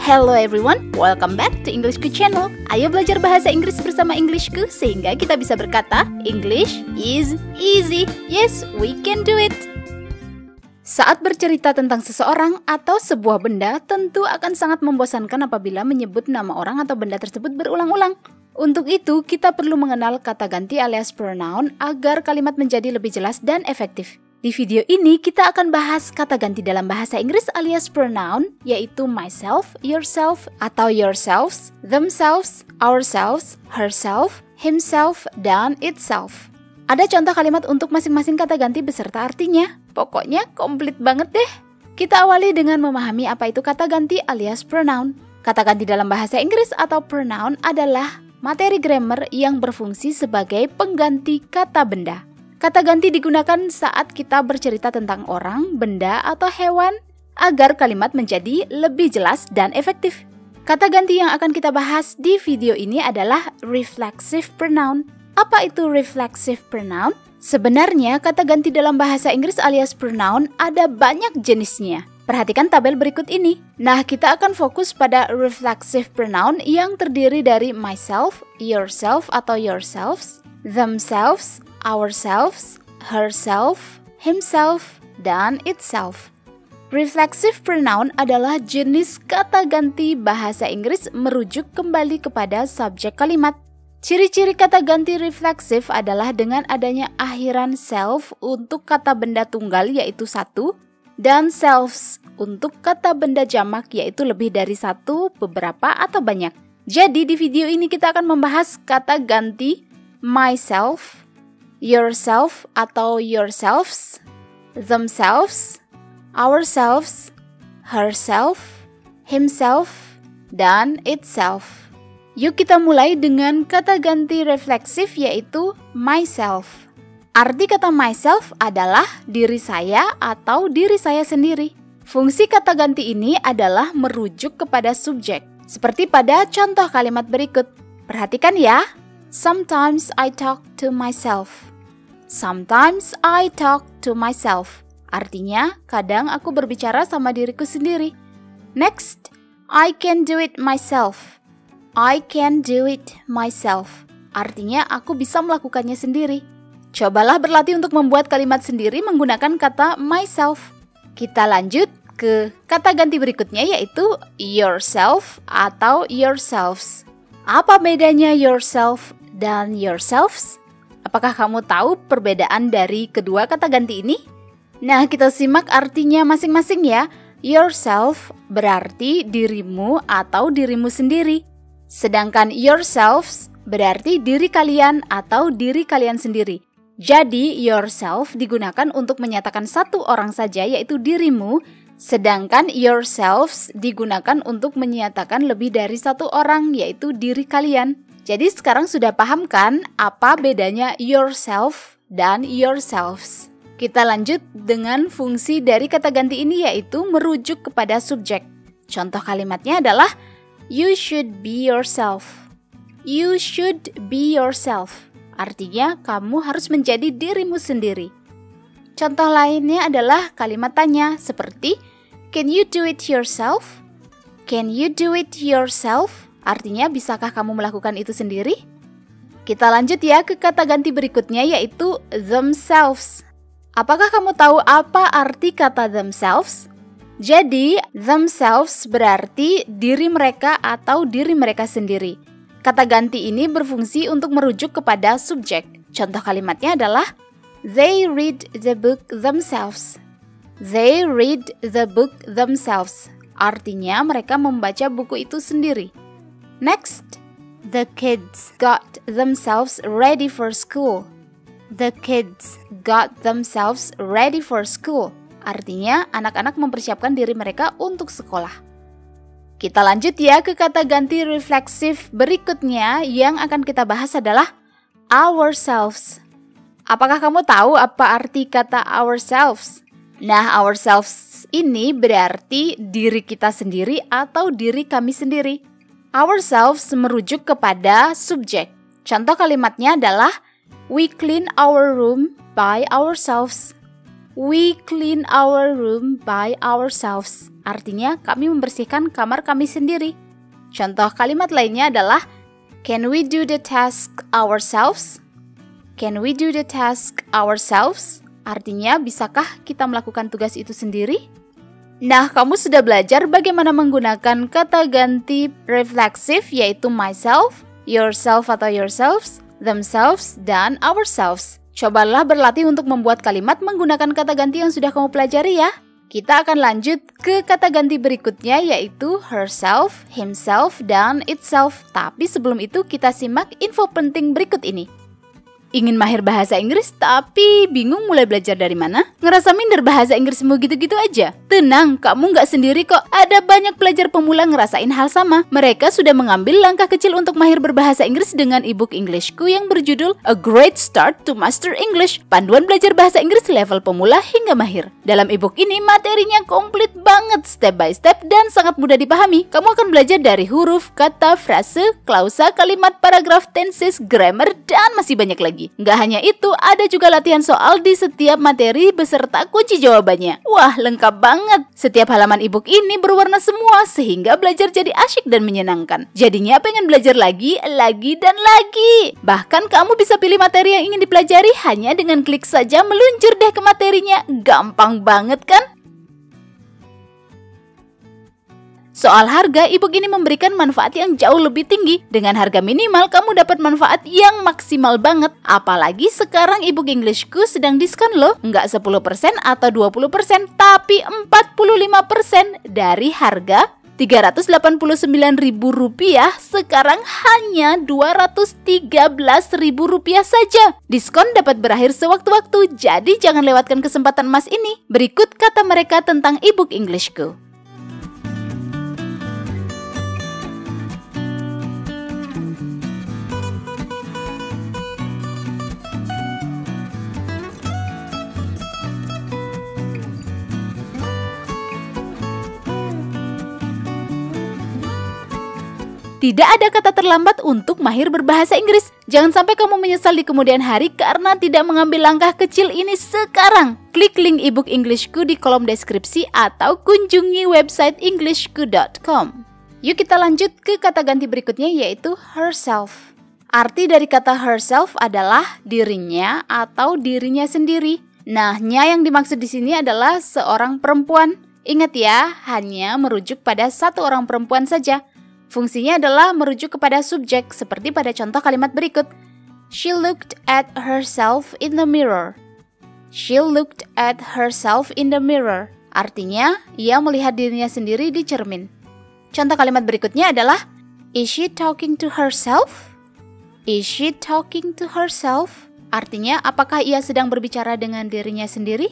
Hello everyone, welcome back to Englishku channel. Ayo belajar bahasa Inggris bersama Englishku sehingga kita bisa berkata English is easy. Yes, we can do it. Saat bercerita tentang seseorang atau sebuah benda, tentu akan sangat membosankan apabila menyebut nama orang atau benda tersebut berulang-ulang. Untuk itu, kita perlu mengenal kata ganti alias pronoun agar kalimat menjadi lebih jelas dan efektif. Di video ini, kita akan bahas kata ganti dalam bahasa Inggris alias pronoun, yaitu myself, yourself, atau yourselves, themselves, ourselves, herself, himself, dan itself. Ada contoh kalimat untuk masing-masing kata ganti beserta artinya. Pokoknya komplit banget deh. Kita awali dengan memahami apa itu kata ganti alias pronoun. Kata ganti dalam bahasa Inggris atau pronoun adalah materi grammar yang berfungsi sebagai pengganti kata benda. Kata ganti digunakan saat kita bercerita tentang orang, benda, atau hewan agar kalimat menjadi lebih jelas dan efektif. Kata ganti yang akan kita bahas di video ini adalah reflexive pronoun. Apa itu reflexive pronoun? Sebenarnya kata ganti dalam bahasa Inggris alias pronoun ada banyak jenisnya. Perhatikan tabel berikut ini. Nah, kita akan fokus pada reflexive pronoun yang terdiri dari myself, yourself atau yourselves, themselves, ourselves, herself, himself, dan itself. Reflexive pronoun adalah jenis kata ganti bahasa Inggris merujuk kembali kepada subjek kalimat. Ciri-ciri kata ganti refleksif adalah dengan adanya akhiran self untuk kata benda tunggal yaitu satu, dan selves untuk kata benda jamak yaitu lebih dari satu, beberapa, atau banyak. Jadi di video ini kita akan membahas kata ganti myself, yourself atau yourselves, themselves, ourselves, herself, himself, dan itself. Yuk kita mulai dengan kata ganti refleksif yaitu myself. Arti kata myself adalah diri saya atau diri saya sendiri. Fungsi kata ganti ini adalah merujuk kepada subjek. Seperti pada contoh kalimat berikut. Perhatikan ya. Sometimes I talk to myself. Sometimes I talk to myself. Artinya, kadang aku berbicara sama diriku sendiri. Next, I can do it myself. I can do it myself. Artinya, aku bisa melakukannya sendiri. Cobalah berlatih untuk membuat kalimat sendiri menggunakan kata myself. Kita lanjut ke kata ganti berikutnya yaitu yourself atau yourselves. Apa bedanya yourself dan yourselves? Apakah kamu tahu perbedaan dari kedua kata ganti ini? Nah, kita simak artinya masing-masing ya. Yourself berarti dirimu atau dirimu sendiri. Sedangkan yourselves berarti diri kalian atau diri kalian sendiri. Jadi, yourself digunakan untuk menyatakan satu orang saja yaitu dirimu, sedangkan yourselves digunakan untuk menyatakan lebih dari satu orang yaitu diri kalian. Jadi sekarang sudah paham kan apa bedanya yourself dan yourselves? Kita lanjut dengan fungsi dari kata ganti ini yaitu merujuk kepada subjek. Contoh kalimatnya adalah you should be yourself. You should be yourself. Artinya kamu harus menjadi dirimu sendiri. Contoh lainnya adalah kalimat tanya seperti can you do it yourself? Can you do it yourself? Artinya, bisakah kamu melakukan itu sendiri? Kita lanjut ya ke kata ganti berikutnya yaitu themselves. Apakah kamu tahu apa arti kata themselves? Jadi, themselves berarti diri mereka atau diri mereka sendiri. Kata ganti ini berfungsi untuk merujuk kepada subjek. Contoh kalimatnya adalah they read the book themselves. They read the book themselves. Artinya, mereka membaca buku itu sendiri. Next, the kids got themselves ready for school. The kids got themselves ready for school. Artinya, anak-anak mempersiapkan diri mereka untuk sekolah. Kita lanjut ya ke kata ganti refleksif berikutnya yang akan kita bahas adalah ourselves. Apakah kamu tahu apa arti kata ourselves? Nah, ourselves ini berarti diri kita sendiri atau diri kami sendiri. Ourselves merujuk kepada subjek. Contoh kalimatnya adalah we clean our room by ourselves. We clean our room by ourselves. Artinya, kami membersihkan kamar kami sendiri. Contoh kalimat lainnya adalah can we do the task ourselves? Can we do the task ourselves? Artinya, bisakah kita melakukan tugas itu sendiri? Nah, kamu sudah belajar bagaimana menggunakan kata ganti refleksif yaitu myself, yourself atau yourselves, themselves, dan ourselves. Cobalah berlatih untuk membuat kalimat menggunakan kata ganti yang sudah kamu pelajari ya. Kita akan lanjut ke kata ganti berikutnya yaitu herself, himself, dan itself. Tapi sebelum itu kita simak info penting berikut ini. Ingin mahir bahasa Inggris tapi bingung mulai belajar dari mana? Ngerasa minder bahasa Inggrismu gitu-gitu aja? Tenang, kamu nggak sendiri kok. Ada banyak pelajar pemula ngerasain hal sama. Mereka sudah mengambil langkah kecil untuk mahir berbahasa Inggris dengan ebook Englishku yang berjudul A Great Start to Master English, panduan belajar bahasa Inggris level pemula hingga mahir. Dalam ebook ini materinya komplit banget, step by step dan sangat mudah dipahami. Kamu akan belajar dari huruf, kata, frase, klausa, kalimat, paragraf, tenses, grammar, dan masih banyak lagi. Nggak hanya itu, ada juga latihan soal di setiap materi beserta kunci jawabannya. Wah, lengkap banget. Setiap halaman ebook ini berwarna semua sehingga belajar jadi asyik dan menyenangkan. Jadinya pengen belajar lagi, dan lagi. Bahkan kamu bisa pilih materi yang ingin dipelajari hanya dengan klik saja meluncur deh ke materinya. Gampang banget kan? Soal harga, ebook ini memberikan manfaat yang jauh lebih tinggi. Dengan harga minimal, kamu dapat manfaat yang maksimal banget. Apalagi sekarang ebook Englishku sedang diskon loh. Nggak 10% atau 20%, tapi 45% dari harga Rp389.000 sekarang hanya Rp213.000 saja. Diskon dapat berakhir sewaktu-waktu, jadi jangan lewatkan kesempatan emas ini. Berikut kata mereka tentang ebook Englishku. Tidak ada kata terlambat untuk mahir berbahasa Inggris. Jangan sampai kamu menyesal di kemudian hari karena tidak mengambil langkah kecil ini sekarang. Klik link ebook Englishku di kolom deskripsi atau kunjungi website englishku.com. Yuk kita lanjut ke kata ganti berikutnya yaitu herself. Arti dari kata herself adalah dirinya atau dirinya sendiri. Nah, nya yang dimaksud di sini adalah seorang perempuan. Ingat ya, hanya merujuk pada satu orang perempuan saja. Fungsinya adalah merujuk kepada subjek seperti pada contoh kalimat berikut. She looked at herself in the mirror. She looked at herself in the mirror. Artinya, ia melihat dirinya sendiri di cermin. Contoh kalimat berikutnya adalah is she talking to herself? Is she talking to herself? Artinya, apakah ia sedang berbicara dengan dirinya sendiri?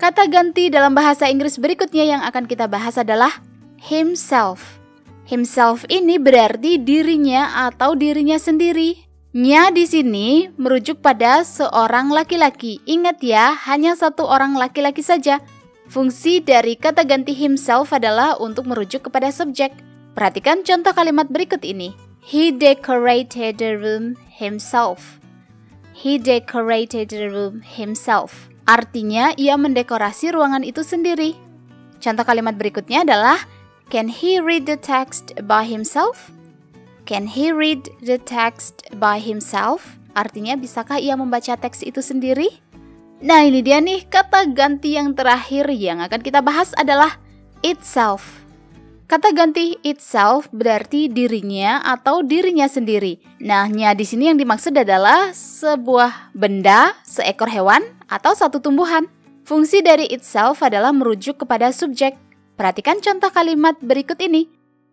Kata ganti dalam bahasa Inggris berikutnya yang akan kita bahas adalah himself. Himself ini berarti dirinya atau dirinya sendiri. Nya di sini merujuk pada seorang laki-laki. Ingat ya, hanya satu orang laki-laki saja. Fungsi dari kata ganti himself adalah untuk merujuk kepada subjek. Perhatikan contoh kalimat berikut ini. He decorated the room himself. He decorated the room himself. Artinya, ia mendekorasi ruangan itu sendiri. Contoh kalimat berikutnya adalah can he read the text by himself? Can he read the text by himself? Artinya, bisakah ia membaca teks itu sendiri? Nah, ini dia nih kata ganti yang terakhir yang akan kita bahas adalah itself. Kata ganti itself berarti dirinya atau dirinya sendiri. Nah, nya di sini yang dimaksud adalah sebuah benda, seekor hewan, atau satu tumbuhan. Fungsi dari itself adalah merujuk kepada subjek. Perhatikan contoh kalimat berikut ini.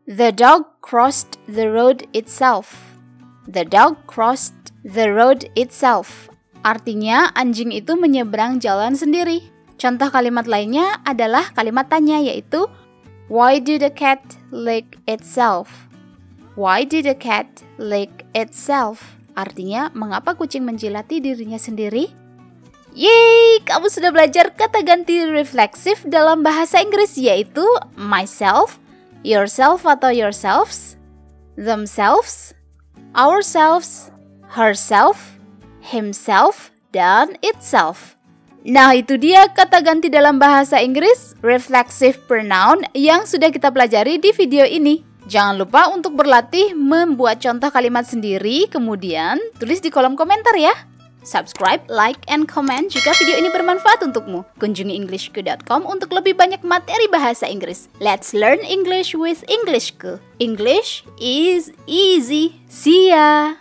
The dog crossed the road itself. The dog crossed the road itself. Artinya, anjing itu menyeberang jalan sendiri. Contoh kalimat lainnya adalah kalimat tanya yaitu why did the cat lick itself? Why did the cat lick itself? Artinya, mengapa kucing menjilati dirinya sendiri? Yeay, kamu sudah belajar kata ganti refleksif dalam bahasa Inggris yaitu myself, yourself atau yourselves, themselves, ourselves, herself, himself, dan itself. Nah, itu dia kata ganti dalam bahasa Inggris reflexive pronoun yang sudah kita pelajari di video ini. Jangan lupa untuk berlatih membuat contoh kalimat sendiri, kemudian tulis di kolom komentar ya. Subscribe, like, and comment jika video ini bermanfaat untukmu. Kunjungi englishku.com untuk lebih banyak materi bahasa Inggris. Let's learn English with Englishku. English is easy. See ya!